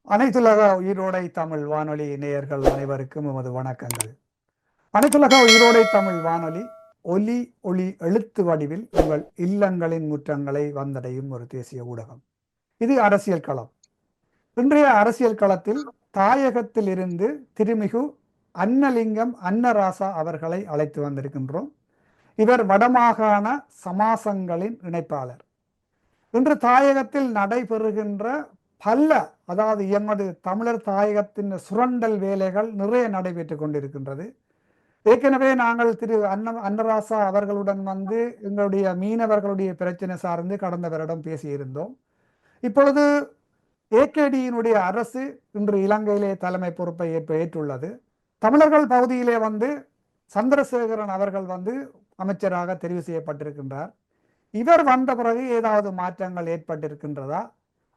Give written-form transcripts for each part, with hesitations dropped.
அனைத்துலக உயிரோடை தமிழ் வானொலி நேயர்கள் அனைவருக்கும் எமது வணக்கங்கள். அனைத்துலக உயிரோடை தமிழ் வானொலி ஒலி ஒளி எழுத்து வடிவில் உங்கள் இல்லங்களின் முற்றங்களை வந்தடையும் ஒரு தேசிய ஊடகம். இது அரசியல் களம். இன்றைய அரசியல் களத்தில் தாயகத்தில் இருந்து திருமிகு அன்னலிங்கம் அன்னராசா அவர்களை அழைத்து வந்திருக்கின்றோம். இவர் வடமாகாண சமாசங்களின் இணைப்பாளர். இன்று தாயகத்தில் நடைபெறுகின்ற அதாவது எமது தமிழர் தாயகத்தின் சுரண்டல் வேலைகள் நிறைய நடைபெற்று கொண்டிருக்கின்றது. ஏற்கனவே நாங்கள் திரு அன்னராசா அவர்களுடன் வந்து எங்களுடைய மீனவர்களுடைய பிரச்சனை சார்ந்து கடந்த வருடம் பேசியிருந்தோம். இப்பொழுது ஏகேடியினுடைய அரசு இன்று இலங்கையிலே தலைமை பொறுப்பை ஏற்றுள்ளது. தமிழர்கள் பகுதியிலே வந்து சந்திரசேகரன் அவர்கள் வந்து அமைச்சராக தெரிவு செய்யப்பட்டிருக்கின்றார். இவர் வந்த பிறகு ஏதாவது மாற்றங்கள் ஏற்பட்டிருக்கின்றதா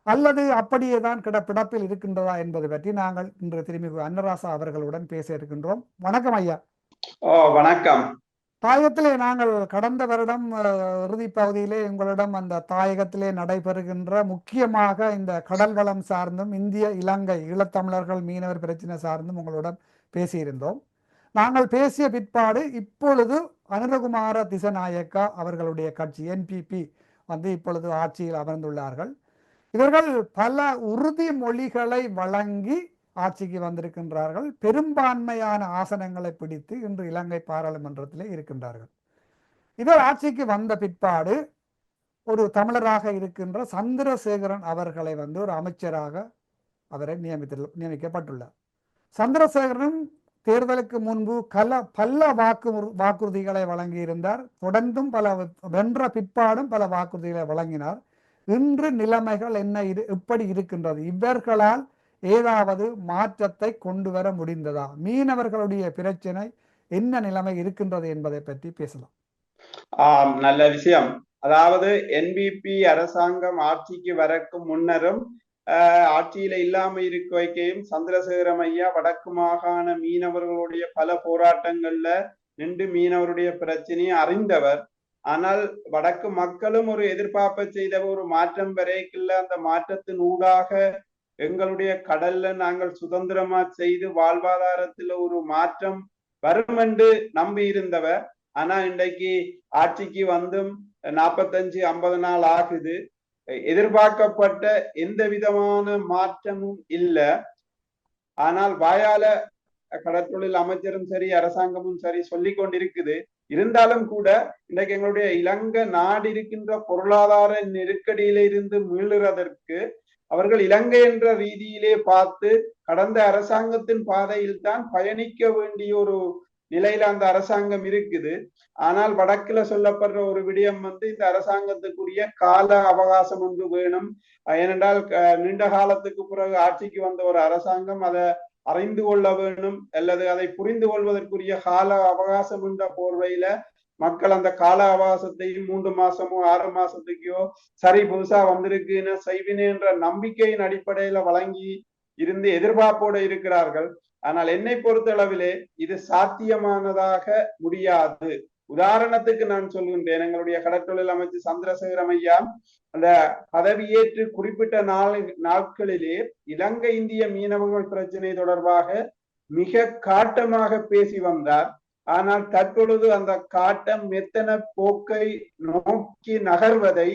அல்லது அப்படியே தான் பிடப்பில் இருக்கின்றதா என்பது பற்றி நாங்கள் இன்று திரும்பி அன்னராசா அவர்களுடன் பேச இருக்கின்றோம். வணக்கம் ஐயா. வணக்கம். தாயகத்திலே நாங்கள் கடந்த வருடம் இறுதி பகுதியிலே உங்களிடம் அந்த தாயகத்திலே நடைபெறுகின்ற முக்கியமாக இந்த கடல் வளம் சார்ந்தும் இந்திய இலங்கை ஈழத்தமிழர்கள் மீனவர் பிரச்சனை சார்ந்தும் உங்களுடன் பேசியிருந்தோம். நாங்கள் பேசிய பிற்பாடு இப்பொழுது அனுரகுமார திசநாயக்கா அவர்களுடைய கட்சி என்பிபி வந்து இப்பொழுது ஆட்சியில் அமர்ந்துள்ளார்கள். இவர்கள் பல உறுதிமொழிகளை வழங்கி ஆட்சிக்கு வந்திருக்கின்றார்கள். பெரும்பான்மையான ஆசனங்களை பிடித்து இன்று இலங்கை பாராளுமன்றத்திலே இருக்கின்றார்கள். இவர் ஆட்சிக்கு வந்த பிற்பாடு ஒரு தமிழராக இருக்கின்ற சந்திரசேகரன் அவர்களை வந்து ஒரு அமைச்சராக அவரை நியமிக்கப்பட்டுள்ளார். சந்திரசேகரனும் தேர்தலுக்கு முன்பு பல வாக்குறுதிகளை வழங்கியிருந்தார். தொடர்ந்தும் வென்ற பிற்பாடும் பல வாக்குறுதிகளை வழங்கினார். இன்று நிலைமைகள் எப்படி இருக்கின்றது? இவர்களால் ஏதாவது மாற்றத்தை கொண்டு வர முடிந்ததா? மீனவர்களுடைய பிரச்சனை என்ன நிலைமை இருக்கின்றது என்பதை பற்றி பேசலாம். நல்ல விஷயம். அதாவது என்பிபி அரசாங்கம் ஆட்சிக்கு வரக்கு முன்னரும் ஆட்சியில இல்லாம இருக்க வைக்கையும் சந்திரசேகரம் ஐயா வடக்கு மாகாண மீனவர்களுடைய பல போராட்டங்கள்ல நின்று மீனவருடைய பிரச்சனையை அறிந்தவர். ஆனால் வடக்கு மக்களும் ஒரு எதிர்பார்ப்பை செய்த ஒரு மாற்றம் வரைக்குள்ள அந்த மாற்றத்தின் ஊடாக எங்களுடைய கடல்ல நாங்கள் சுதந்திரமா செய்து வாழ்வாதாரத்துல ஒரு மாற்றம் வரும் என்று நம்பி இருந்தவர். ஆனா இன்றைக்கு ஆட்சிக்கு வந்தும் 45-50 நாள் ஆகுது. எதிர்பார்க்கப்பட்ட எந்த விதமான மாற்றமும் இல்லை. ஆனால் வாயால கடற்தொழில் அமைச்சரும் சரி அரசாங்கமும் சரி சொல்லி கொண்டிருக்குது. இருந்தாலும் கூட இன்றைக்கு எங்களுடைய இலங்கை நாடு இருக்கின்ற பொருளாதார நெருக்கடியில இருந்து மீளுறதற்கு அவர்கள் இலங்கை என்ற ரீதியிலே பார்த்து கடந்த அரசாங்கத்தின் பாதையில் தான் பயணிக்க வேண்டிய ஒரு நிலையில அந்த அரசாங்கம் இருக்குது. ஆனால் வடக்குல சொல்லப்படுற ஒரு விடயம் வந்து இந்த அரசாங்கத்துக்குரிய கால அவகாசம் ஒன்று வேணும். ஏனென்றால் நீண்ட காலத்துக்கு பிறகு ஆட்சிக்கு வந்த ஒரு அரசாங்கம் அதை அறிந்து கொள்ள வேண்டும் அல்லது அதை புரிந்து கொள்வதற்குரிய கால அவகாசம் என்ற போர்வையில மக்கள் அந்த கால அவகாசத்தையும் 3 மாசமோ 6 மாசத்துக்கோ சரி புதுசா வந்திருக்குன்னு செய்வினே என்ற நம்பிக்கையின் அடிப்படையில வழங்கி இருந்து எதிர்பார்ப்போடு இருக்கிறார்கள். ஆனால் என்னை பொறுத்தளவிலே இது சாத்தியமானதாக முடியாது. உதாரணத்துக்கு நான் சொல்கின்றேன், எங்களுடைய கடற்தொழில் அமைச்சர் சந்திரசேகரம் ஐயா அந்த பதவியேற்று குறிப்பிட்ட நாட்களிலே இலங்கை இந்திய மீனவர்கள் பிரச்சனை தொடர்பாக மிக காட்டமாக பேசி வந்தார். ஆனால் தற்பொழுது அந்த காட்டம் எத்தனை போக்கை நோக்கி நகர்வதை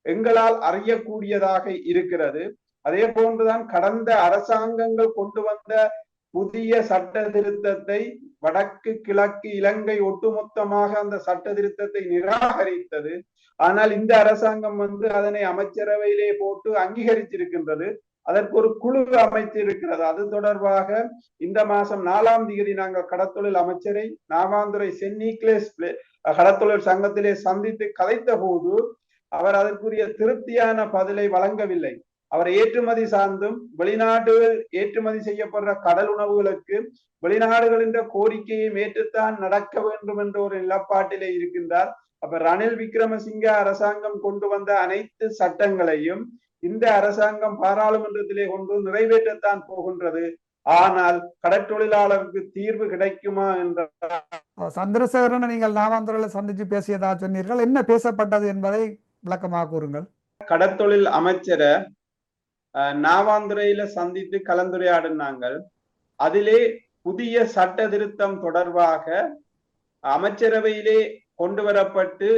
எங்களால் அறியக்கூடியதாக இருக்கிறது. அதே போன்றுதான் கடந்த அரசாங்கங்கள் கொண்டு வந்த புதிய சட்ட திருத்தத்தை வடக்கு கிழக்கு இலங்கை ஒட்டுமொத்தமாக அந்த சட்ட திருத்தத்தை நிராகரித்தது. ஆனால் இந்த அரசாங்கம் வந்து அதனை அமைச்சரவையிலே போட்டு அங்கீகரிச்சிருக்கின்றது. அதற்கு ஒரு குழு அமைச்சிருக்கிறது. அது தொடர்பாக இந்த மாசம் 4ஆம் தேதி நாங்கள் கடற்தொழில் அமைச்சரை நாவாந்துறை சென்ட் நீக்லேஸ் கடற்தொழில் சங்கத்திலே சந்தித்து கதைத்த போது அவர் அதற்குரிய திருப்தியான பதிலை வழங்கவில்லை. அவர் ஏற்றுமதி சார்ந்தும் வெளிநாடுகள் ஏற்றுமதி செய்யப்படுற கடல் உணவுகளுக்கு வெளிநாடுகளின் கோரிக்கையை ஏற்றுத்தான் நடக்க வேண்டும் என்ற ஒரு நிலப்பாட்டிலே இருக்கின்றார். அப்ப ரணில் விக்ரமசிங்க அரசாங்கம் கொண்டு வந்த அனைத்து சட்டங்களையும் இந்த அரசாங்கம் பாராளுமன்றத்திலே கொண்டு நிறைவேற்றத்தான் போகின்றது. ஆனால் கடற்தொழிலாளருக்கு தீர்வு கிடைக்குமா என்ற சந்திரசேகரனை நீங்கள் நாவாந்துறையில் சந்திச்சு பேசியதா சொன்னீர்கள். என்ன பேசப்பட்டது என்பதை விளக்கமாக கூறுங்கள். கடற்தொழில் அமைச்சரை நாவாந்துறையில சந்தித்து கலந்துரையாடினாங்கள். அதிலே புதிய சட்ட திருத்தம் தொடர்பாக அமைச்சரவையிலே கொண்டு வரப்பட்டு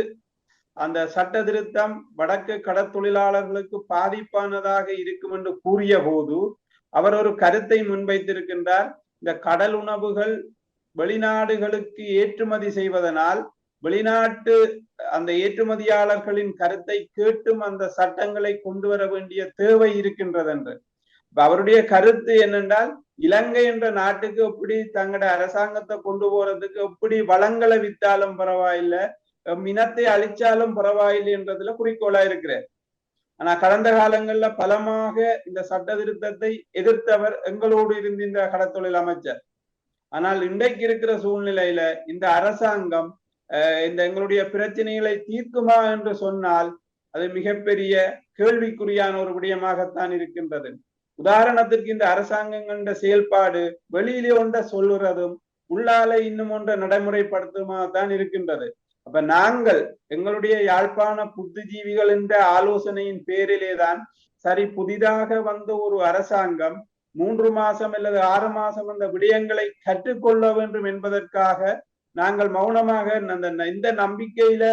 அந்த சட்ட திருத்தம் வடக்கு கடற்தொழிலாளர்களுக்கு பாதிப்பானதாக இருக்கும் என்று கூறிய போது அவர் ஒரு கருத்தை முன்வைத்திருக்கின்றார். இந்த கடல் உணவுகள் வெளிநாடுகளுக்கு ஏற்றுமதி செய்வதனால் வெளிநாட்டு அந்த ஏற்றுமதியாளர்களின் கருத்தை கேட்டும் அந்த சட்டங்களை கொண்டு வர வேண்டிய தேவை இருக்கின்றது என்று. அவருடைய கருத்து என்னென்றால், இலங்கை என்ற நாட்டுக்கு எப்படி தங்களோட அரசாங்கத்தை கொண்டு போறதுக்கு எப்படி வளங்களை வித்தாலும் பரவாயில்லை, இனத்தை அழிச்சாலும் பரவாயில்லை என்றதுல குறிக்கோளா இருக்கிறார். ஆனா கடந்த காலங்கள்ல பலமாக இந்த சட்ட திருத்தத்தை எதிர்த்தவர் எங்களோடு இருந்த இந்த கடற்தொழில் அமைச்சர். ஆனால் இன்றைக்கு இருக்கிற சூழ்நிலையில இந்த அரசாங்கம் இந்த எங்களுடைய பிரச்சனைகளை தீர்க்குமா என்று சொன்னால் அது மிகப்பெரிய கேள்விக்குறியான ஒரு விடயமாகத்தான் இருக்கின்றது. உதாரணத்திற்கு இந்த அரசாங்கங்கள செயல்பாடு வெளியிலே ஒன்றை சொல்லுறதும் உள்ளால இன்னும் ஒன்றை நடைமுறைப்படுத்துமா தான் இருக்கின்றது. அப்ப நாங்கள் எங்களுடைய யாழ்ப்பாண புத்திஜீவிகள் என்ற ஆலோசனையின் பேரிலேதான் சரி, புதிதாக வந்த ஒரு அரசாங்கம் 3 மாசம் அல்லது 6 மாசம் அந்த விடயங்களை கற்றுக்கொள்ள வேண்டும் என்பதற்காக நாங்கள் மௌனமாக இந்த நம்பிக்கையில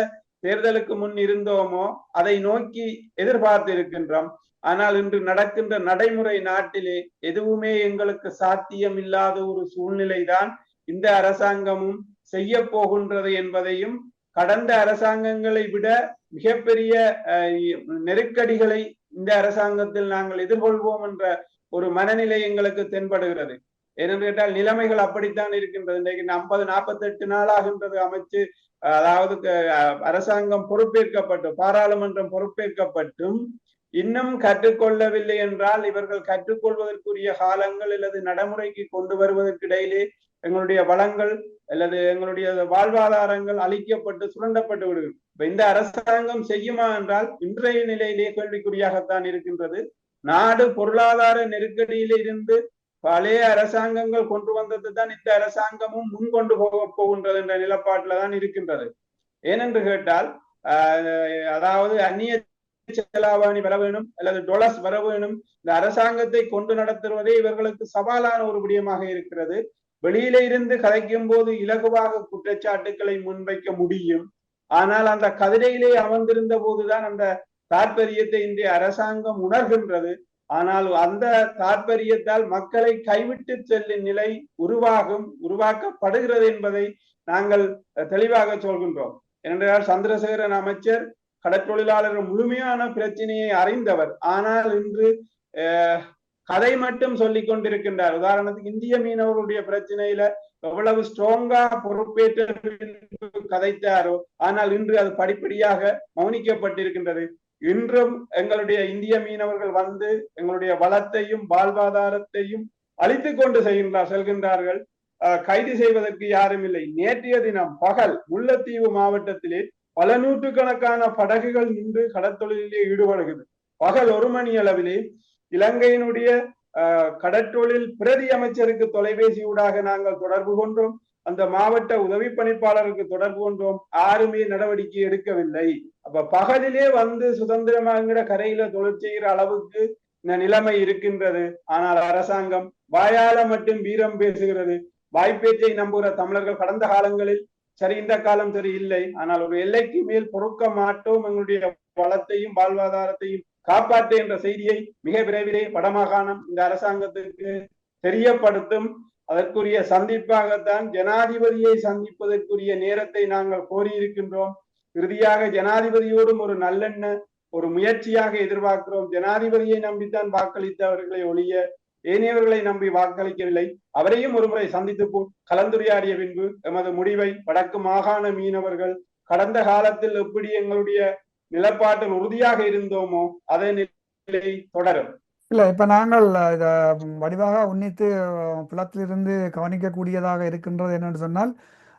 தேர்தலுக்கு முன் இருந்தோமோ அதை நோக்கி எதிர்பார்த்து இருக்கின்றோம். ஆனால் இன்று நடக்கின்ற நடைமுறை நாட்டிலே எதுவுமே எங்களுக்கு சாத்தியம் இல்லாத ஒரு சூழ்நிலைதான் இந்த அரசாங்கமும் செய்ய போகின்றது என்பதையும், கடந்த அரசாங்கங்களை விட மிகப்பெரிய நெருக்கடிகளை இந்த அரசாங்கத்தில் நாங்கள் எதிர்கொள்வோம் என்ற ஒரு மனநிலை எங்களுக்கு தென்படுகிறது. ஏனென்று கேட்டால் நிலைமைகள் அப்படித்தான் இருக்கின்றது. இன்றைக்கு 50-48 நாளாகின்றது அமைச்சு, அதாவது அரசாங்கம் பொறுப்பேற்கப்பட்டு பாராளுமன்றம் பொறுப்பேற்கப்பட்டும் இன்னும் கற்றுக்கொள்ளவில்லை என்றால் இவர்கள் கற்றுக்கொள்வதற்குரிய காலங்கள் அல்லது நடைமுறைக்கு கொண்டு வருவதற்கு இடையிலே எங்களுடைய வளங்கள் அல்லது எங்களுடைய வாழ்வாதாரங்கள் அழிக்கப்பட்டு சுரண்டப்பட்டு விடுகிறது. இந்த அரசாங்கம் செய்யுமா என்றால் இன்றைய நிலையிலே கேள்விக்குறியாகத்தான் இருக்கின்றது. நாடு பொருளாதார நெருக்கடியில இருந்து பழைய அரசாங்கங்கள் கொண்டு வந்தது தான் இந்த அரசாங்கமும் முன்கொண்டு போகின்றது என்ற நிலப்பாட்டில தான் இருக்கின்றது. ஏனென்று கேட்டால் அதாவது அந்நிய செலாவணி வர வேணும் அல்லது டொலர்ஸ் வர வேணும். இந்த அரசாங்கத்தை கொண்டு நடத்துவதே இவர்களுக்கு சவாலான ஒரு விடயமாக இருக்கிறது. வெளியில இருந்து கதைக்கும் போது இலகுவாக குற்றச்சாட்டுக்களை முன்வைக்க முடியும். ஆனால் அந்த கதிரையிலே அமர்ந்திருந்த போதுதான் அந்த தாற்பயத்தை இன்றைய அரசாங்கம் உணர்கின்றது. ஆனால் அந்த தாற்பயத்தால் மக்களை கைவிட்டு செல்லும் நிலை உருவாக்கப்படுகிறது என்பதை நாங்கள் தெளிவாக சொல்கின்றோம். ஏனென்றால் சந்திரசேகரன் அமைச்சர் கடற்தொழிலாளர்கள் முழுமையான பிரச்சனையை அறிந்தவர். ஆனால் இன்று கதை மட்டும் சொல்லிக் கொண்டிருக்கின்றார். உதாரணத்துக்கு இந்திய மீனவர்களுடைய பிரச்சனையில எவ்வளவு ஸ்ட்ராங்கா பொறுப்பேற்று கதைத்தாரோ, ஆனால் இன்று அது படிப்படியாக மௌனிக்கப்பட்டிருக்கின்றது. இன்றும் எங்களுடைய இந்திய மீனவர்கள் வந்து எங்களுடைய வளத்தையும் வாழ்வாதாரத்தையும் அழித்து கொண்டு செல்கின்றார்கள். கைது செய்வதற்கு யாரும் இல்லை. நேற்றைய தினம் பகல் முல்லைத்தீவு மாவட்டத்திலே பல நூற்றுக்கணக்கான படகுகள் நின்று கடற்தொழிலே ஈடுபடுகிறது. பகல் 1 மணி அளவிலே இலங்கையினுடைய கடற்தொழில் பிரதி அமைச்சருக்கு தொலைபேசி ஊடாக நாங்கள் தொடர்பு கொண்டோம். அந்த மாவட்ட உதவி பணிப்பாளருக்கு தொடர்பு கொண்டோம். யாருமே நடவடிக்கை எடுக்கவில்லை. அப்ப பகலிலே வந்து சுதந்திரமாகிற கரையில தொழில் செய்கிற அளவுக்கு இந்த நிலைமை இருக்கின்றது. ஆனால் அரசாங்கம் வாயால மட்டும் வீரம் பேசுகிறது. வாய்ப்பேச்சை நம்புகிற தமிழர்கள் கடந்த காலங்களில் சரி, இந்த காலம் சரி இல்லை, ஆனால் ஒரு எல்லைக்கு மேல் பொறுக்க மாட்டோம், எங்களுடைய வளத்தையும் வாழ்வாதாரத்தையும் காப்பாற்று என்ற செய்தியை மிக விரைவிலே வடமாகாணம் இந்த அரசாங்கத்திற்கு தெரியப்படுத்தும். அதற்குரிய சந்திப்பாகத்தான் ஜனாதிபதியை சந்திப்பதற்குரிய நேரத்தை நாங்கள் கோரியிருக்கின்றோம். இறுதியாக ஜனாதிபதியோடும் ஒரு நல்லெண்ண ஒரு முயற்சியாக எதிர்பார்க்கிறோம். ஜனாதிபதியை நம்பித்தான் வாக்களித்தவர்களை ஒழிய ஏனையவர்களை நம்பி வாக்களிக்கவில்லை. அவரையும் ஒருமுறை சந்தித்து கலந்துரையாடிய பின்பு எமது முடிவை வடக்கு மாகாண மீனவர்கள் கடந்த காலத்தில் எப்படி எங்களுடைய நிலப்பாட்டில் உறுதியாக இருந்தோமோ அதே நிலை தொடரும். இல்ல இப்ப நாங்கள் இத வடிவாக உன்னித்து புலத்திலிருந்து கவனிக்கக்கூடியதாக இருக்கின்றது என்னன்னு சொன்னால்,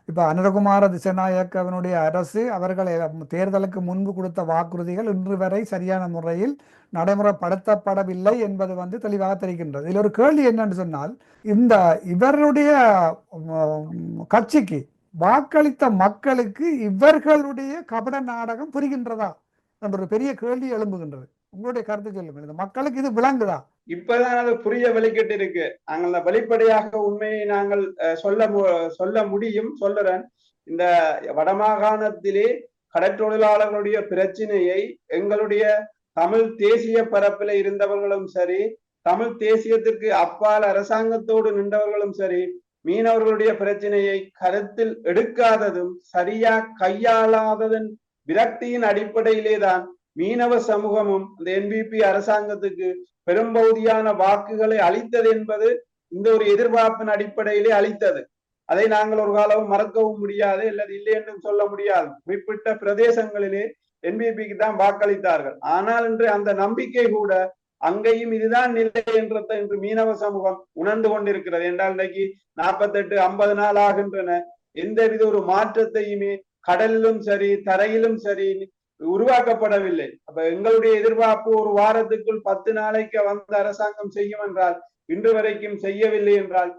இப்ப அனுரகுமார திசநாயக்கவினுடைய அரசு அவர்கள் தேர்தலுக்கு முன்பு கொடுத்த வாக்குறுதிகள் இன்று வரை சரியான முறையில் நடைமுறைப்படுத்தப்படவில்லை என்பது வந்து தெளிவாக தெரிகின்றது. இதில் ஒரு கேள்வி என்னன்னு சொன்னால், இந்த இவருடைய கட்சிக்கு வாக்களித்த மக்களுக்கு இவர்களுடைய கபட நாடகம் புரிகின்றதா என்ற ஒரு பெரிய கேள்வி எழும்புகின்றது. உங்களுடைய கருத்து சொல்லுங்கள். இந்த மக்களுக்கு இது விளங்குதா? இப்பதான் அது புரிய வெளிக்கிட்டு இருக்கு. நாங்கள் வெளிப்படையாக உண்மையை நாங்கள் சொல்ல முடியும். சொல்லுறேன். இந்த வடமாகாணத்திலே கடற்றொழிலாளர்களுடைய பிரச்சனையை எங்களுடைய தமிழ் தேசிய பரப்பில இருந்தவர்களும் சரி, தமிழ் தேசியத்திற்கு அப்பால் அரசாங்கத்தோடு நின்றவர்களும் சரி, மீனவர்களுடைய பிரச்சனையை கருத்தில் எடுக்காததும் சரியா கையாளாததன் விரக்தியின் அடிப்படையிலேதான் மீனவ சமூகமும் இந்த என்பிபி அரசாங்கத்துக்கு பெரும்பகுதியான வாக்குகளை அளித்தது என்பது இந்த ஒரு எதிர்பார்ப்பின் அடிப்படையிலே அளித்தது. அதை நாங்கள் ஒரு காலம் மறக்கவும் முடியாது, அல்லது இல்லை என்றும் சொல்ல முடியாது. குறிப்பிட்ட பிரதேசங்களிலே என்பிபிக்கு தான் வாக்களித்தார்கள். ஆனால் இன்று அந்த நம்பிக்கை கூட அங்கேயும் இதுதான் நிலை என்றதை இன்று மீனவ சமூகம் உணர்ந்து கொண்டிருக்கிறது. என்றால் இன்னைக்கு 48 50 நாள் ஆகின்றன. எந்தவித ஒரு மாற்றத்தையுமே கடலிலும் சரி தரையிலும் சரி உருவாக்கப்படவில்லை. அப்ப எங்களுடைய எதிர்பார்ப்பு ஒரு வாரத்துக்குள் 10 நாளைக்கு வந்த அரசாங்கம் செய்யும் என்றால் இன்று வரைக்கும் செய்யவில்லை என்றால்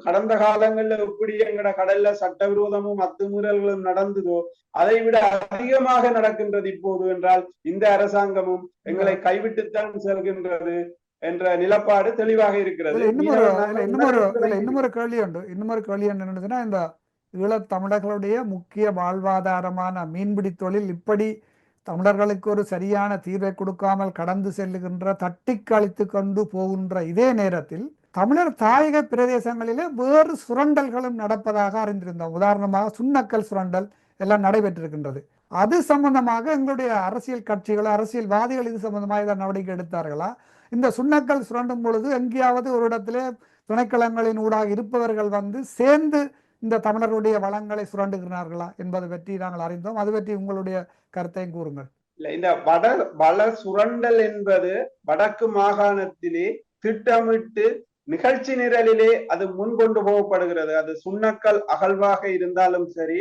கடந்த காலங்கள்ல எப்படி எங்கட கடல்ல சட்டவிரோதமும் அத்துமீறல்களும் நடந்ததோ அதை விட அதிகமாக நடக்கின்றது இப்போது என்றால் இந்த அரசாங்கமும் எங்களை கைவிட்டுத்தான் செல்கின்றது என்ற நிலப்பாடு தெளிவாக இருக்கிறது. இன்னொரு கேள்வி என்னன்னா, இந்த ஈழத்தமிழர்களுடைய முக்கிய வாழ்வாதாரமான மீன்பிடி தொழில் இப்படி தமிழர்களுக்கு ஒரு சரியான தீர்வை கொடுக்காமல் கடந்து செல்லுகின்ற தட்டி கழித்து கொண்டு போகின்ற இதே நேரத்தில் தமிழர் தாயக பிரதேசங்களிலே வேறு சுரண்டல்களும் நடப்பதாக அறிந்திருந்தோம். உதாரணமாக சுண்ணக்கல் சுரண்டல் எல்லாம் நடைபெற்றிருக்கின்றது. அது சம்பந்தமாக எங்களுடைய அரசியல் கட்சிகள் அரசியல்வாதிகள் இது சம்பந்தமாக நடவடிக்கை எடுத்தார்களா? இந்த சுண்ணக்கல் சுரண்டும் பொழுது எங்கேயாவது ஒரு இடத்திலே துணைக்களங்களின் ஊடாக இருப்பவர்கள் வந்து சேர்ந்து இந்த தமிழர்களுடைய வளங்களை சுரண்டுகிறார்களா என்பதை பற்றி நாங்கள் அறிந்தோம். அது பற்றி உங்களுடைய கருத்தையும் கூறுங்கள். இந்த வள சுரண்டல் என்பது வடக்கு மாகாணத்திலே திட்டமிட்டு நிகழ்ச்சி நிரலிலே அது முன்கொண்டு போகப்படுகிறது. அது சுண்ணக்கல் அகழ்வாக இருந்தாலும் சரி,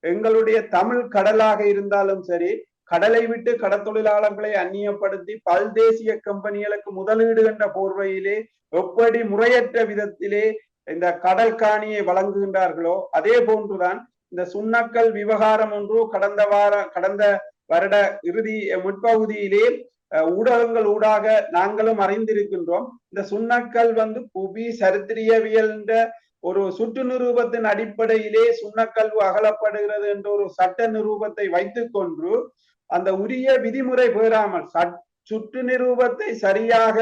எங்களுடைய தமிழ் கடலாக இருந்தாலும் சரி, கடலை விட்டு கடத்தொழிலாளர்களை அந்நியப்படுத்தி பல்தேசிய கம்பெனிகளுக்கு முதலீடு என்ற போர்வையிலே எப்படி முறையற்ற விதத்திலே இந்த கடல் காணியை வழங்குகின்றார்களோ அதே போன்றுதான் இந்த சுண்ணக்கல் விவகாரம் ஒன்று கடந்த வருட இறுதி முற்பகுதியிலே ஊடகங்கள் ஊடாக நாங்களும் அறிந்திருக்கின்றோம். இந்த சுண்ணக்கல் வந்து புவி சரித்திரியவியல் என்ற ஒரு சுற்று நிரூபத்தின் அடிப்படையிலே சுண்ணக்கல்வு அகலப்படுகிறது என்ற ஒரு சட்ட நிரூபத்தை வைத்துக் கொண்டு அந்த உரிய விதிமுறை பெறாமல் சுற்று நிரூபத்தை சரியாக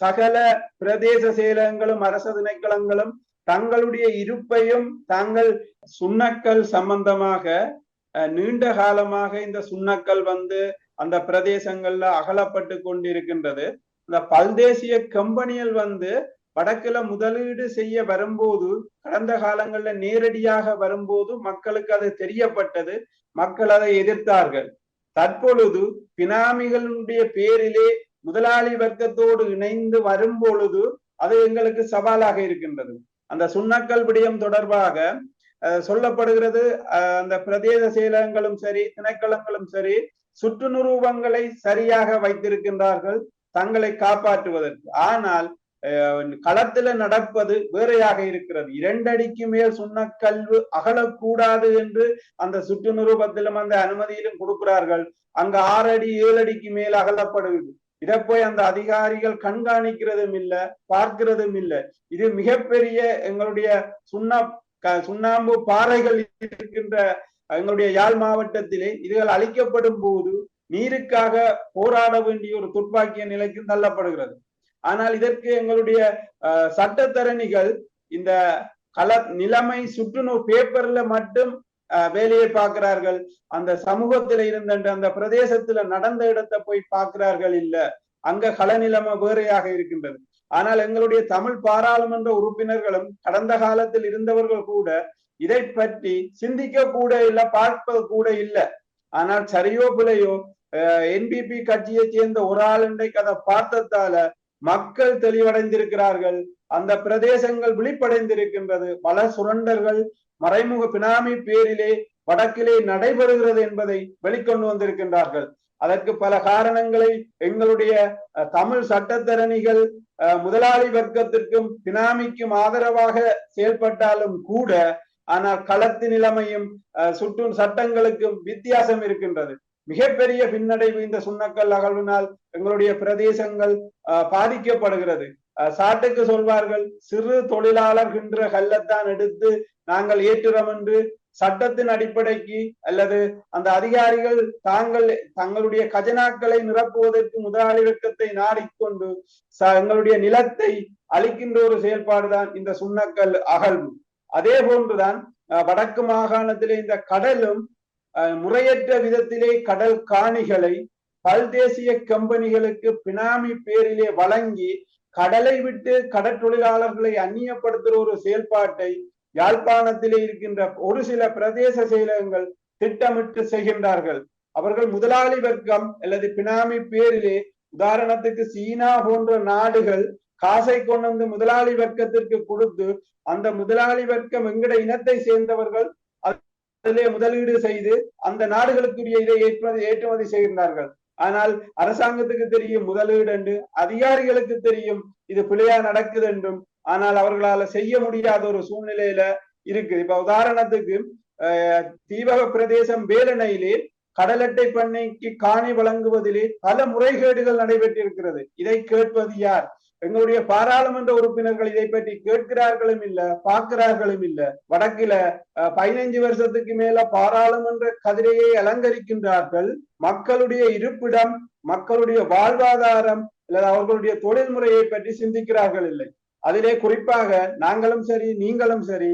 சகல பிரதேச செயலகங்களும் அரசு திணைக்களங்களும் தங்களுடைய இருப்பையும் தாங்கள் சுண்ணக்கல் சம்பந்தமாக நீண்ட காலமாக இந்த சுண்ணக்கல் வந்து அந்த பிரதேசங்கள்ல அகலப்பட்டு கொண்டிருக்கின்றது. இந்த பல்தேசிய கம்பெனிகள் வந்து வடக்குல முதலீடு செய்ய வரும்போது கடந்த காலங்கள்ல நேரடியாக வரும்போது மக்களுக்கு அது தெரியப்பட்டது, மக்கள் அதை எதிர்த்தார்கள். தற்பொழுது பினாமிகளுடைய பேரிலே முதலாளி வர்க்கத்தோடு இணைந்து வரும் பொழுது அது எங்களுக்கு சவாலாக இருக்கின்றது. அந்த சுண்ணக்கல் விடயம் தொடர்பாக சொல்லப்படுகிறது, அந்த பிரதேச செயலகங்களும் சரி திணைக்களங்களும் சரி சுற்று நிரூபங்களை சரியாக வைத்திருக்கின்றார்கள் தங்களை காப்பாற்றுவதற்கு. ஆனால் களத்துல நடப்பது வேறையாக இருக்கிறது. 2 அடிக்கு மேல் சுண்ணக்கல்வு அகலக்கூடாது என்று அந்த சுற்று நிரூபத்திலும் அந்த அனுமதியிலும் கொடுக்கிறார்கள். அங்க 6 அடி 7 அடிக்கு மேல் அகலப்படுகிறது. இதை போய் அந்த அதிகாரிகள் கண்காணிக்கிறதும் இல்லை, பார்க்கிறதும் இல்லை. இது மிகப்பெரிய எங்களுடைய சுண்ணாம்பு பாறைகள் இருக்கின்ற எங்களுடைய யாழ் மாவட்டத்திலே இதுகள் அழிக்கப்படும் போது நீருக்காக போராட வேண்டிய ஒரு துர்ப்பாக்கிய நிலைக்கு தள்ளப்படுகிறது. ஆனால் இதற்கு எங்களுடைய சட்டத்தரணிகள் இந்த நிலைமை பேப்பர்ல மட்டும் வேலையை பார்க்கிறார்கள். அந்த சமூகத்தில இருந்த அந்த பிரதேசத்துல நடந்த இடத்தை போய் பார்க்கிறார்கள் இல்ல. அங்க கள நிலைமை வேறையாக இருக்கின்றது. ஆனால் எங்களுடைய தமிழ் பாராளுமன்ற உறுப்பினர்களும் கடந்த காலத்தில் இருந்தவர்கள் கூட இதை பற்றி சிந்திக்க கூட இல்லை, பார்ப்பது கூட இல்லை. ஆனால் சரியோ பிழையோ என்பிபி கட்சியை சேர்ந்த ஒரு ஆள் இன்றைக்கு அதை பார்த்ததால மக்கள் தெளிவடைந்திருக்கிறார்கள். அந்த பிரதேசங்கள் விழிப்படைந்திருக்கின்றது. பல சுரண்டல்கள் மறைமுக பினாமி பேரிலே வடக்கிலே நடைபெறுகிறது என்பதை வெளிக்கொண்டு வந்திருக்கின்றார்கள். அதற்கு பல காரணங்களை எங்களுடைய தமிழ் சட்டத்தரணிகள் முதலாளி வர்க்கத்திற்கும் பினாமிக்கும் ஆதரவாக செயல்பட்டாலும் கூட, ஆனால் களத்து நிலைமையும் சுற்றும் சட்டங்களுக்கும் வித்தியாசம் இருக்கின்றது. மிகப்பெரிய பின்னடைவு இந்த சுண்ணக்கல் அகழ்வினால் எங்களுடைய பிரதேசங்கள் பாதிக்கப்படுகிறது. சாட்டுக்கு சொல்வார்கள், சிறு தொழிலாளர் என்ற கல்லத்தான் எடுத்து நாங்கள் ஏற்றுறோம் என்று சட்டத்தின் அடிப்படைக்கு அல்லது அந்த அதிகாரிகள் தங்களுடைய கஜனாக்களை நிரப்புவதற்கு முதலாளி வர்க்கத்தை நாடிக்கொண்டு எங்களுடைய நிலத்தை அளிக்கின்ற ஒரு செயல்பாடுதான் இந்த சுண்ணக்கல் அகழ்வு. அதே போன்றுதான் வடக்கு மாகாணத்திலே இந்த கடலும் முறையற்ற விதத்திலே கடல் காணிகளை பல்தேசிய கம்பெனிகளுக்கு பினாமி பேரிலே வழங்கி கடலை விட்டு கடற்தொழிலாளர்களை அந்நியப்படுத்துகிற ஒரு செயல்பாட்டை யாழ்ப்பாணத்திலே இருக்கின்ற ஒரு சில பிரதேச செயலகங்கள் திட்டமிட்டு செய்கின்றார்கள். அவர்கள் முதலாளி வர்க்கம் அல்லது பினாமி பேரிலே, உதாரணத்துக்கு சீனா போன்ற நாடுகள் காசை கொண்டு வந்து முதலாளி வர்க்கத்திற்கு கொடுத்து, அந்த முதலாளி வர்க்கம் எங்கட இனத்தை சேர்ந்தவர்கள் அதிலே முதலீடு செய்து அந்த நாடுகளுக்குரிய இதை ஏற்றுமதி செய்கின்றார்கள். ஆனால் அரசாங்கத்துக்கு தெரியும் முதலீடு என்று, அதிகாரிகளுக்கு தெரியும் இது பிழையா நடக்குது என்றும், ஆனால் அவர்களால செய்ய முடியாத ஒரு சூழ்நிலையில இருக்குது. இப்ப உதாரணத்துக்கு தீபக பிரதேசம் வேலணையிலே கடல் அட்டை பண்ணைக்கு காணி வழங்குவதிலே பல முறைகேடுகள் நடைபெற்றிருக்கிறது. இதை கேட்பது யார்? எங்களுடைய பாராளுமன்ற உறுப்பினர்கள் இதை பற்றி கேட்கிறார்களும் இல்ல, பார்க்கிறார்களும் இல்ல. வடக்கில 15 வருஷத்துக்கு மேல பாராளுமன்ற கதிரையை அலங்கரிக்கின்றார்கள். மக்களுடைய இருப்பிடம், மக்களுடைய வாழ்வாதாரம் அல்லது அவர்களுடைய தொழில் முறையை பற்றி சிந்திக்கிறார்கள் இல்லை. அதிலே குறிப்பாக நாங்களும் சரி நீங்களும் சரி,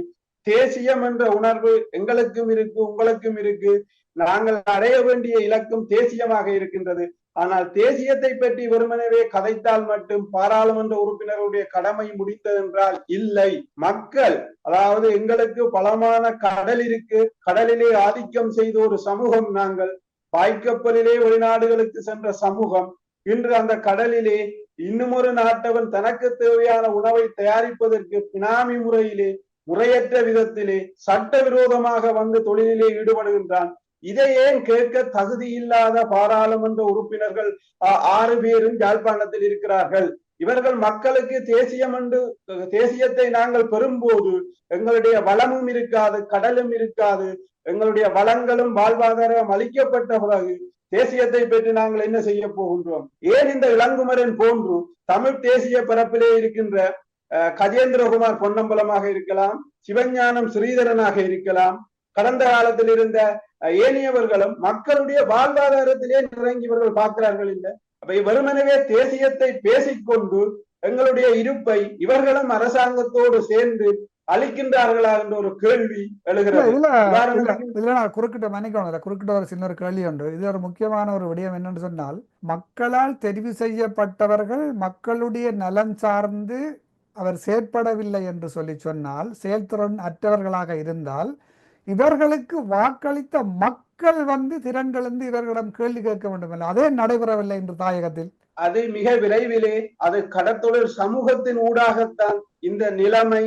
தேசியம் என்ற உணர்வு எங்களுக்கும் இருக்கு, உங்களுக்கும் இருக்கு. நாங்கள் அடைய வேண்டிய இலக்கும் தேசியமாக இருக்கின்றது. ஆனால் தேசியத்தை பற்றி வெறுமனவே கதைத்தால் மட்டும் பாராளுமன்ற உறுப்பினருடைய கடமை முடித்தது என்றால் இல்லை. மக்கள், அதாவது எங்களுக்கு பலமான கடல் இருக்கு, கடலிலே ஆதிக்கம் செய்த ஒரு சமூகம் நாங்கள். பாய்க்கப்பலிலே வெளிநாடுகளுக்கு சென்ற சமூகம் இன்று அந்த கடலிலே இன்னும் ஒரு நாட்டவன் தனக்கு தேவையான உணவை தயாரிப்பதற்கு பினாமி முறையிலே, முறையற்ற விதத்திலே, சட்டவிரோதமாக வந்து தொழிலிலே ஈடுபடுகின்றான். இதை ஏன் கேட்க தகுதி இல்லாத பாராளுமன்ற உறுப்பினர்கள் 6 பேரும் யாழ்ப்பாணத்தில் இருக்கிறார்கள். இவர்கள் மக்களுக்கு தேசியம் என்று, தேசியத்தை நாங்கள் பெறும்போது எங்களுடைய வளமும் இருக்காது, கடலும் இருக்காது, எங்களுடைய வளங்களும் வாழ்வாதாரம் அளிக்கப்பட்ட பிறகு தேசியத்தை பற்றி நாங்கள் என்ன செய்ய போகின்றோம்? ஏன் இந்த இளங்குமரன் போன்று தமிழ் தேசிய பரப்பிலே இருக்கின்ற கஜேந்திரகுமார் பொன்னம்பலமாக இருக்கலாம், சிவஞானம் ஸ்ரீதரனாக இருக்கலாம், கடந்த காலத்தில் இருந்த ஏனையவர்களும் மக்களுடைய வாழ்வாதாரத்திலே இறங்கியவர்கள் பார்க்கிறார்கள் இல்லை. அப்ப வெறுமனவே தேசியத்தை பேசிக்கொண்டு எங்களுடைய இருப்பை இவர்களும் அரசாங்கத்தோடு சேர்ந்து அளிக்கின்றார்களா என்ற ஒரு கேள்வி எழுகிறது. குறுக்கிட்ட ஒரு சின்ன ஒரு கேள்வி ஒன்று. இது ஒரு முக்கியமான ஒரு விடயம் என்னன்னு சொன்னால், மக்களால் தெரிவு செய்யப்பட்டவர்கள் மக்களுடைய நலன் சார்ந்து அவர் செயற்படவில்லை என்று சொன்னால், செயல்திறன் அற்றவர்களாக இருந்தால், இவர்களுக்கு வாக்களித்த மக்கள் திரண்டெழுந்து இவர்களிடம் கேள்வி கேட்க வேண்டும் அல்ல? அதே நடைபெறவில்லை என்று தாயகத்தில். அது மிக விரைவிலே அது கடற்தொழில் சமூகத்தின் ஊடாகத்தான் இந்த நிலைமை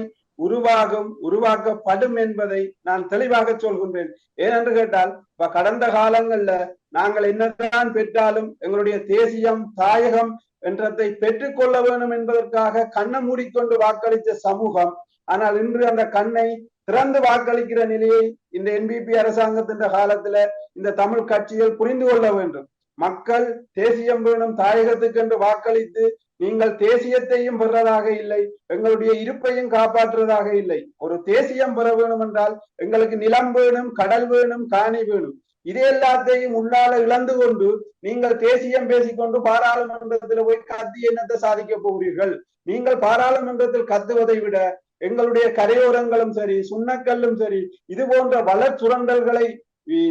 உருவாக்கப்படும் என்பதை நான் தெளிவாக சொல்கின்றேன். ஏனென்று கேட்டால், இப்ப கடந்த காலங்கள்ல நாங்கள் என்னதான் பெற்றாலும் எங்களுடைய தேசியம், தாயகம் என்றதை பெற்றுக்கொள்ள வேண்டும் என்பதற்காக கண்ணை மூடிக்கொண்டு வாக்களித்த சமூகம். ஆனால் இன்று அந்த கண்ணை திறந்து வாக்களிக்கிற நிலையை இந்த என்பிபி அரசாங்கத்தின் காலத்துல இந்த தமிழ் கட்சிகள் புரிந்து கொள்ள வேண்டும். மக்கள் தேசியம் வேணும், தாயகத்துக்கு என்று வாக்களித்து நீங்கள் தேசியத்தையும் பெறதாக இல்லை, எங்களுடைய இருப்பையும் காப்பாற்றுவதாக இல்லை. ஒரு தேசியம் பெற வேணும் என்றால் எங்களுக்கு நிலம் வேணும், கடல் வேணும், காணி வேணும். இதே எல்லாத்தையும் உள்ளால இழந்து கொண்டு நீங்கள் தேசியம் பேசிக்கொண்டு பாராளுமன்றத்தில் போய் கத்தி என்னத்தை சாதிக்க போகிறீர்கள்? நீங்கள் பாராளுமன்றத்தில் கத்துவதை விட எங்களுடைய கரையோரங்களும் சரி, சுண்ணக்கல்லும் சரி, இது போன்ற வள சுரண்டல்களை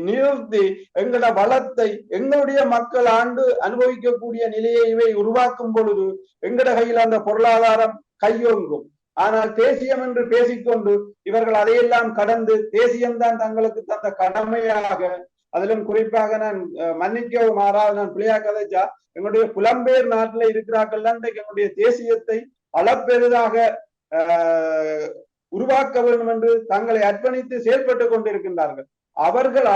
நிறுத்தி எங்களோட வளத்தை எங்களுடைய மக்கள் ஆண்டு அனுபவிக்கக்கூடிய நிலையை இவை உருவாக்கும் பொழுது எங்கட கையில் அந்த பொருளாதாரம் கையொங்கும். ஆனால் தேசியம் என்று பேசிக்கொண்டு இவர்கள் அதையெல்லாம் கடந்து தேசியம்தான் தங்களுக்கு தந்த கடமையாக அதிலும் குறிப்பாக நான் மன்னிக்கவும் மாறாது, நான் பிள்ளையா கதைச்சா எங்களுடைய புலம்பெயர் நாட்டில் இருக்கிறார்கள் எங்களுடைய தேசியத்தை அளப்பெரிதாக உருவாக்க வேண்டும் என்று தங்களை அர்ப்பணித்து செயல்பட்டு கொண்டிருக்கின்றார்கள். அவர்கள்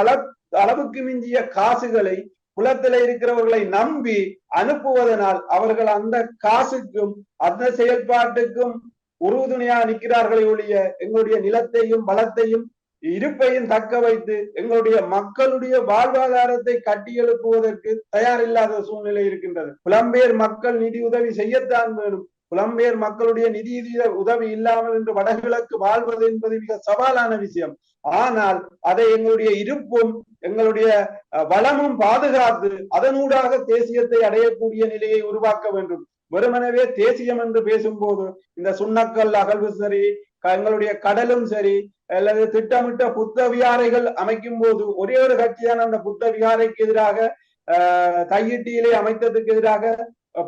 அளவுக்கு மிஞ்சிய காசுகளை குலத்தில இருக்கிறவர்களை நம்பி அனுப்புவதனால் அவர்கள் அந்த காசுக்கும் அந்த செயல்பாட்டுக்கும் உறுதுணையா நிற்கிறார்களே ஒழிய எங்களுடைய நிலத்தையும் வளத்தையும் இருப்பையும் தக்க வைத்து எங்களுடைய மக்களுடைய வாழ்வாதாரத்தை கட்டி எழுப்புவதற்கு தயாரில்லாத சூழ்நிலை இருக்கின்றது. புலம்பெயர் மக்கள் நிதி உதவி செய்யத்தான் வேணும். புலம்பெயர் மக்களுடைய நிதி உதவி இல்லாமல் இன்று வடகிழக்கு வாழ்வது என்பது மிக சவாலான விஷயம். ஆனால் அதை எங்களுடைய இருப்பும் எங்களுடைய வளமும் பாதுகாத்து அதனூடாக தேசியத்தை அடையக்கூடிய நிலையை உருவாக்க வேண்டும். வெறுமனவே தேசியம் என்று பேசும்போது இந்த சுண்ணக்கல் அகழ்வு சரி, எங்களுடைய கடலும் சரி, அல்லது திட்டமிட்ட புத்த விகாரைகள் அமைக்கும் போது ஒரே ஒரு கட்சியான அந்த புத்த விகாரைக்கு எதிராக தையிட்டியிலே அமைத்ததுக்கு எதிராக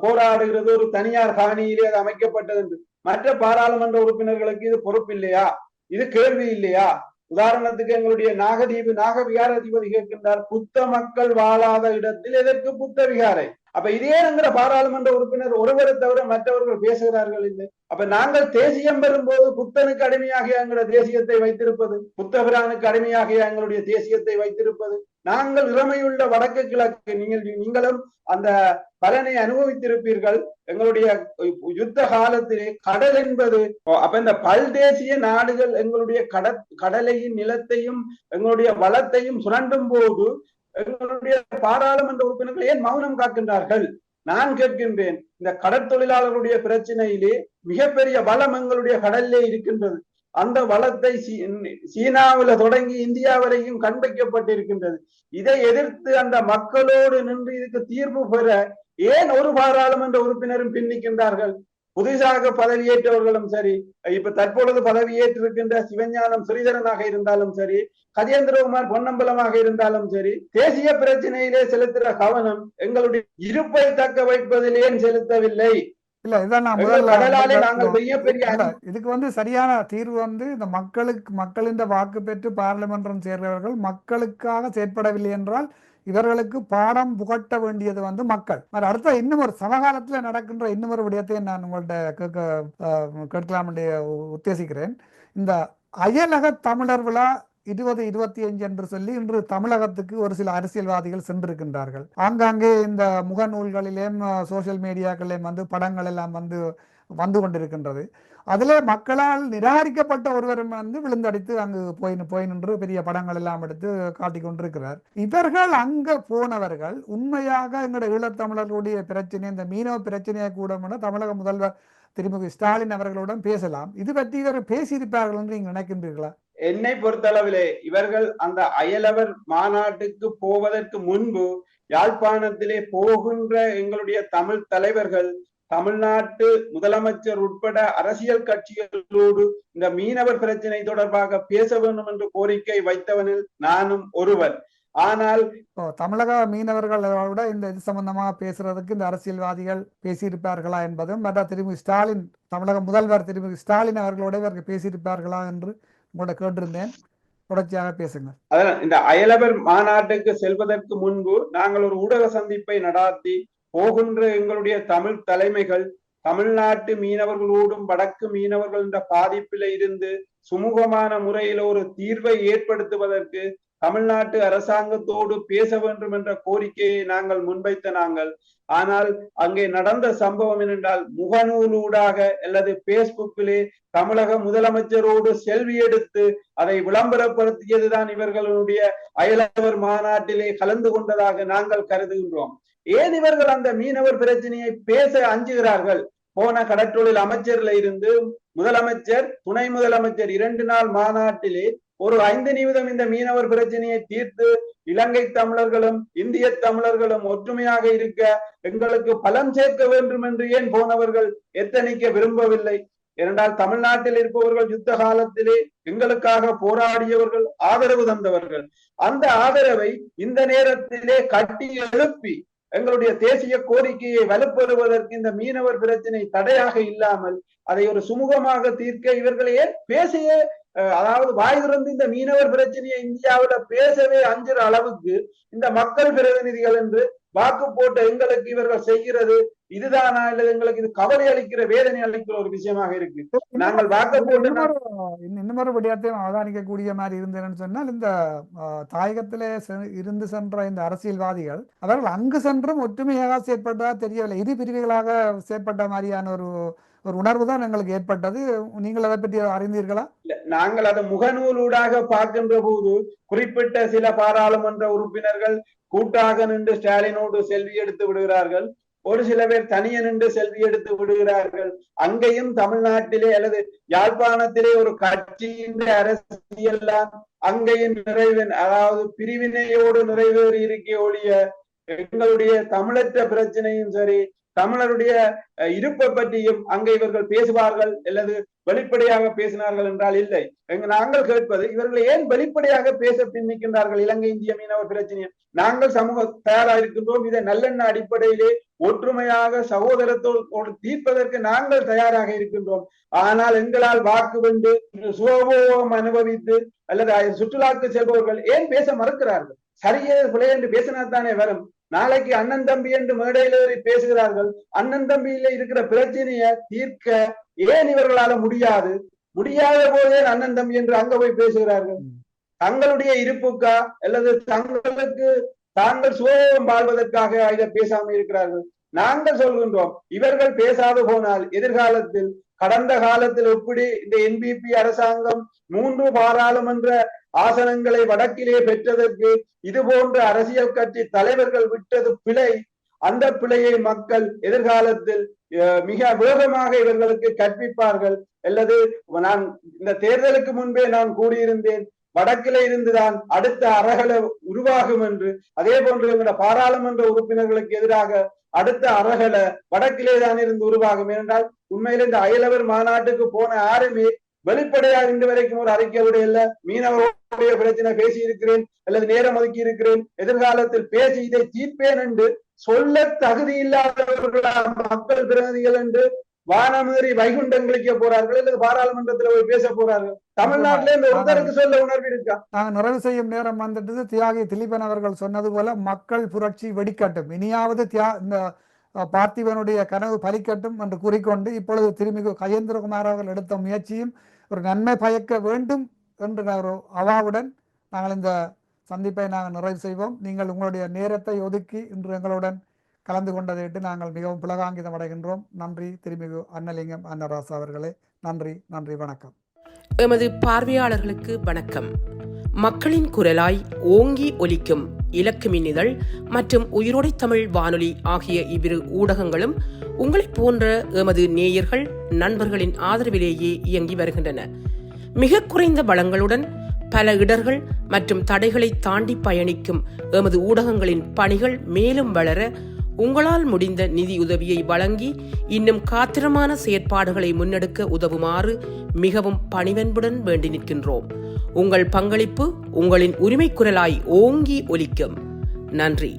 போராடுகிறது ஒரு தனியார் காணியிலே அது அமைக்கப்பட்டது என்று. மற்ற பாராளுமன்ற உறுப்பினர்களுக்கு இது பொறுப்பு இல்லையா? இது கேள்வி இல்லையா? உதாரணத்துக்கு எங்களுடைய நாகதீபு நாகவிகாராதிபதி கேட்கின்றார், புத்த மக்கள் வாழாத இடத்தில் எதற்கு புத்த விகாரை? அப்ப இதே என்கிற பாராளுமன்ற உறுப்பினர் ஒருவரை தவிர மற்றவர்கள் பேசுகிறார்கள் இல்லை. அப்ப நாங்கள் தேசியம் பெறும்போது புத்தனுக்கு அடிமையாக எங்களுடைய தேசியத்தை வைத்திருப்பது, புத்தபிரானுக்கு அடிமையாக எங்களுடைய தேசியத்தை வைத்திருப்பது. நாங்கள் இளமையுள்ள வடக்கு கிழக்கு நீங்களும் அந்த பலனை அனுபவித்திருப்பீர்கள். எங்களுடைய யுத்த காலத்திலே கடல் என்பது அப்ப இந்த பல்தேசிய நாடுகள் எங்களுடைய கடலையும் நிலத்தையும் எங்களுடைய வளத்தையும் சுரண்டும் போது எங்களுடைய பாராளுமன்ற உறுப்பினர்கள் ஏன் மௌனம் காக்கின்றார்கள்? நான் கேட்கின்றேன், இந்த கடற்தொழிலாளர்களுடைய பிரச்சனையிலே மிகப்பெரிய வளம் எங்களுடைய கடலிலே இருக்கின்றது. அந்த வளத்தை சீனாவில தொடங்கி இந்தியா வரையும் கண்வைக்கப்பட்டிருக்கின்றது. இதை எதிர்த்து அந்த மக்களோடு நின்று இதுக்கு தீர்வு பெற ஏன் ஒரு பாராளுமன்ற உறுப்பினரும் பின்னிக்கின்றார்கள்? புதிதாக பதவியேற்றவர்களும் சரி, இப்ப தற்பொழுது பதவியேற்றிருக்கின்ற சிவஞானம் ஸ்ரீதரனாக இருந்தாலும் சரி, கஜேந்திரகுமார் பொன்னம்பலமாக இருந்தாலும் சரி, தேசிய பிரச்சனையிலே செலுத்துகிற கவனம் எங்களுடைய இருப்பை தக்க வைப்பதில் ஏன் செலுத்தவில்லை? இல்ல இதான் நான் இதுக்கு சரியான தீர்வு இந்த மக்களின் வாக்கு பெற்று பாராளுமன்றம் சேர்ந்தவர்கள் மக்களுக்காக செயற்படவில்லை என்றால் இவர்களுக்கு பாடம் புகட்ட வேண்டியது மக்கள். அடுத்த இன்னும் ஒரு சமகாலத்தில் நடக்கின்ற இன்னும் ஒரு விடயத்தை நான் உங்கள்கிட்ட கேட்கலாம் என்று உத்தேசிக்கிறேன். இந்த அயலக தமிழர் விழா 2025 என்று சொல்லி இன்று தமிழகத்துக்கு ஒரு சில அரசியல்வாதிகள் சென்றிருக்கின்றார்கள். ஆங்காங்கே இந்த முகநூல்களிலேயும் சோசியல் மீடியாக்களிலேயும் படங்கள் எல்லாம் வந்து கொண்டிருக்கின்றது. அதிலே மக்களால் நிராகரிக்கப்பட்ட ஒருவரும் விழுந்தடித்து அங்கு போய் நின்று பெரிய படங்கள் எல்லாம் எடுத்து காட்டிக் கொண்டிருக்கிறார். இவர்கள் அங்க போனவர்கள் உண்மையாக எங்களுடைய ஈழத்தமிழர்களுடைய பிரச்சனை, இந்த மீனவ பிரச்சனையை கூட தமிழக முதல்வர் திருமதி ஸ்டாலின் அவர்களுடன் பேசலாம். இது பற்றி இவர் பேசியிருப்பார்கள் என்று நீங்க நினைக்கின்றீர்களா? என்னை பொறுத்தளவிலே இவர்கள் அந்த அயலவர் மாநாட்டுக்கு போவதற்கு முன்பு யாழ்ப்பாணத்திலே போகின்ற எங்களுடைய தமிழ் தலைவர்கள், தமிழ்நாட்டு முதலமைச்சர் உட்பட அரசியல் கட்சிகளோடு இந்த மீனவர் பிரச்சனை தொடர்பாக பேச வேண்டும் என்று கோரிக்கை வைத்தவனில் நானும் ஒருவர். ஆனால் தமிழக மீனவர்களோட இந்த இது சம்பந்தமாக பேசுறதுக்கு இந்த அரசியல்வாதிகள் பேசியிருப்பார்களா என்பதும், திருமதி ஸ்டாலின், தமிழக முதல்வர் திருமதி ஸ்டாலின் அவர்களோட இவர்கள் பேசியிருப்பார்களா என்று உங்களோட கேட்டிருந்தேன். தொடர்ச்சியாக பேசுங்க. அதான் இந்த அயலவர் மாநாட்டுக்கு செல்வதற்கு முன்பு நாங்கள் ஒரு ஊடக சந்திப்பை நடாத்தி போகின்ற எங்களுடைய தமிழ் தலைமைகள் தமிழ்நாட்டு மீனவர்களோடும் வடக்கு மீனவர்கள் என்ற பாதிப்பில இருந்து சுமூகமான முறையில் ஒரு தீர்வை ஏற்படுத்துவதற்கு தமிழ்நாட்டு அரசாங்கத்தோடு பேச வேண்டும் என்ற கோரிக்கையை நாங்கள் முன்வைத்த நாங்கள். ஆனால் அங்கே நடந்த சம்பவம் என்னென்றால் முகநூலூடாக அல்லது பேஸ்புக்கிலே தமிழக முதலமைச்சரோடு செல்வி எடுத்து அதை விளம்பரப்படுத்தியதுதான் இவர்களுடைய அயலவர் மாநாட்டிலே கலந்து கொண்டதாக நாங்கள் கருதுகின்றோம். ஏன் இவர்கள் அந்த மீனவர் பிரச்சனையை பேச அஞ்சுகிறார்கள்? போன கடற்றொழில் அமைச்சர்ல இருந்து முதலமைச்சர், துணை முதலமைச்சர் 2 நாள் மாநாட்டிலே ஒரு 5 நிமிடம் இந்த மீனவர் பிரச்சனையை தீர்த்து இலங்கை தமிழர்களும் இந்திய தமிழர்களும் ஒற்றுமையாக இருக்க எங்களுக்கு பலம் சேர்க்க வேண்டும் என்று ஏன் போனவர்கள் எத்தனைக்க விரும்பவில்லை? ஏனென்றால் தமிழ்நாட்டில் இருப்பவர்கள் யுத்த காலத்திலே எங்களுக்காக போராடியவர்கள், ஆதரவு தந்தவர்கள். அந்த ஆதரவை இந்த நேரத்திலே கட்டி எழுப்பி எங்களுடைய தேசிய கோரிக்கையை வலுப்பெறுவதற்கு இந்த மீனவர் பிரச்சனை தடையாக இல்லாமல் அதை ஒரு சுமூகமாக தீர்க்க இவர்களையே அதாவது வாய் திறந்து இந்த மீனவர் பிரச்சனையை இந்தியாவில பேசவே அஞ்சுற அளவுக்கு இந்த மக்கள் பிரதிநிதிகள் என்று வாக்கு போட்ட எங்களுக்கு இவர்கள் செய்கிறது இதுதானா இல்ல எங்களுக்கு இது கவலை அளிக்கிற வேதனை அளிக்கிற ஒரு விஷயமாக இருக்கு. நாங்கள் வாக்கு போட்டு இன்னொரு விடயத்தையும் அவதானிக்கக்கூடிய மாதிரி இருந்தேன்னு சொன்னால் இந்த தாயகத்திலே இருந்து சென்ற இந்த அரசியல்வாதிகள் அவர்கள் அங்கு சென்றும் ஒற்றுமையாக செயற்பட்டதா தெரியவில்லை. இரு பிரிவுகளாக செயற்பட்ட மாதிரியான ஒரு உணர்வு தான் எங்களுக்கு ஏற்பட்டது. நீங்கள் அதை பற்றி அறிந்தீர்களா? நாங்கள் அதை முகநூலூடாக பார்க்கின்ற போது குறிப்பிட்ட சில பாராளுமன்ற உறுப்பினர்கள் கூட்டாக நின்று ஸ்டாலினோடு செல்வி எடுத்து விடுகிறார்கள், ஒரு சில பேர் தனியே நின்று செல்வி எடுத்து விடுகிறார்கள். அங்கேயும் தமிழ்நாட்டிலே அல்லது யாழ்ப்பாணத்திலே ஒரு கட்சியின் அரசியல் அங்கேயும் அதாவது பிரிவினையோடு நிறைவேறி இருக்க ஒழிய எங்களுடைய தமிழற்ற பிரச்சனையும் சரி தமிழருடைய இருப்பை பற்றியும் அங்கே இவர்கள் பேசுவார்கள் அல்லது வெளிப்படையாக பேசினார்கள் என்றால் இல்லை. நாங்கள் கேட்பது இவர்கள் ஏன் வெளிப்படையாக பேச பின்னிக்கின்றார்கள்? இலங்கை இந்திய மீனவர் பிரச்சனையை நாங்கள் சமூக தயாரா இருக்கின்றோம், இதை நல்லெண்ண அடிப்படையிலே ஒற்றுமையாக சகோதரத்தோடு தீர்ப்பதற்கு நாங்கள் தயாராக இருக்கின்றோம். ஆனால் எங்களால் வாக்கு வென்று சுகபோகம் அனுபவித்து அல்லது சுற்றுலாக்கு செல்பவர்கள் ஏன் பேச மறுக்கிறார்கள்? சரியே பிழை என்று பேசினால்தானே வரும். நாளைக்கு அண்ணன் தம்பி என்று மேடையில் ஏறி பேசுகிறார்கள். அண்ணன் தம்பியில இருக்கிற பிரச்சனையை தீர்க்க ஏன் இவர்களால முடியாது? முடியாத போதே அண்ணன் தம்பி என்று அங்க போய் பேசுகிறார்கள். தங்களுடைய இருப்புக்கா அல்லது தாங்கள் சுகம் வாழ்வதற்காக இதை பேசாம இருக்கிறார்கள். நாங்கள் சொல்கின்றோம் இவர்கள் பேசாது போனால் எதிர்காலத்தில் கடந்த காலத்தில் எப்படி இந்த NBP அரசாங்கம் 3 பாராளுமன்ற ஆசனங்களை வடக்கிலே பெற்றதற்கு இது போன்ற அரசியல் கட்சி தலைவர்கள் விட்டது பிழை. அந்த பிழையை மக்கள் எதிர்காலத்தில் மிக வேகமாக இவர்களுக்கு கற்பிப்பார்கள். அல்லது நான் இந்த தேர்தலுக்கு முன்பே நான் கூறியிருந்தேன், வடக்கிலே இருந்துதான் அடுத்த அரகலை உருவாகும் என்று. அதே போன்று எங்களோட பாராளுமன்ற உறுப்பினர்களுக்கு எதிராக அடுத்த அரகலை வடக்கிலே தான் இருந்து உருவாகும். ஏனென்றால் உண்மையில இந்த அயலவர் மாநாட்டுக்கு போன யாருமே வெளிப்படையாக இன்று வரைக்கும் ஒரு அறிக்கையுடைய இல்ல மீனவருடைய பிரச்சனை பேசி இருக்கிறேன் அல்லது நேரம் ஒதுக்கி இருக்கிறேன், எதிர்காலத்தில் பேசி இதை தீர்ப்பேன் என்று சொல்ல தகுதி இல்லாதவர்களா மக்கள் பிரதிநிதிகள் என்று வானமேறி வைகுண்டங்களுக்கு போறார்கள் அல்லது பாராளுமன்றத்தில் போய் பேச போறார்கள். தமிழ்நாட்டில இந்த ஒருத்தருக்கு சொல்ல உணர்வு இருக்கா? நாங்க நிறைவு செய்யும் நேரம் வந்துட்டு தியாகி திலீபன் அவர்கள் சொன்னது போல மக்கள் புரட்சி வெடிக்கட்டும், இனியாவது இந்த பார்த்திபனுடைய கனவு பலிக்கட்டும் என்று கூறிக்கொண்டு இப்பொழுது திருமிகு கஜேந்திரகுமார் அவர்கள் எடுத்த முயற்சியும் ஒரு நன்மை பயக்க வேண்டும் என்ற ஒரு அவாவுடன் நாங்கள் இந்த சந்திப்பை நாங்கள் நிறைவு செய்வோம். நீங்கள் உங்களுடைய நேரத்தை ஒதுக்கி இன்று எங்களுடன் கலந்து கொண்டதையிட்டு நாங்கள் மிகவும் புலகாங்கிதம் அடைகின்றோம். நன்றி திருமிகு அன்னலிங்கம் அன்னராசா அவர்களே. நன்றி, நன்றி, வணக்கம். எமது பார்வையாளர்களுக்கு வணக்கம். மக்களின் குரலாய் ஓங்கி ஒலிக்கும் இலக்கு மின்னிதழ் மற்றும் உயிரோடை தமிழ் வானொலி ஆகிய இவ்விரு ஊடகங்களும் உங்களை போன்ற எமது நேயர்கள் நண்பர்களின் ஆதரவிலேயே இயங்கி வருகின்றன. மிக குறைந்த வளங்களுடன் பல இடர்கள் மற்றும் தடைகளை தாண்டி பயணிக்கும் எமது ஊடகங்களின் பணிகள் மேலும் வளர உங்களால் முடிந்த நிதி உதவியை வழங்கி இன்னும் காத்திரமான செயற்பாடுகளை முன்னெடுக்க உதவுமாறு மிகவும் பணிவன்புடன் வேண்டி நிற்கின்றோம். உங்கள் பங்களிப்பு உங்களின் உரிமை குரலாய் ஓங்கி ஒலிக்கும். நன்றி.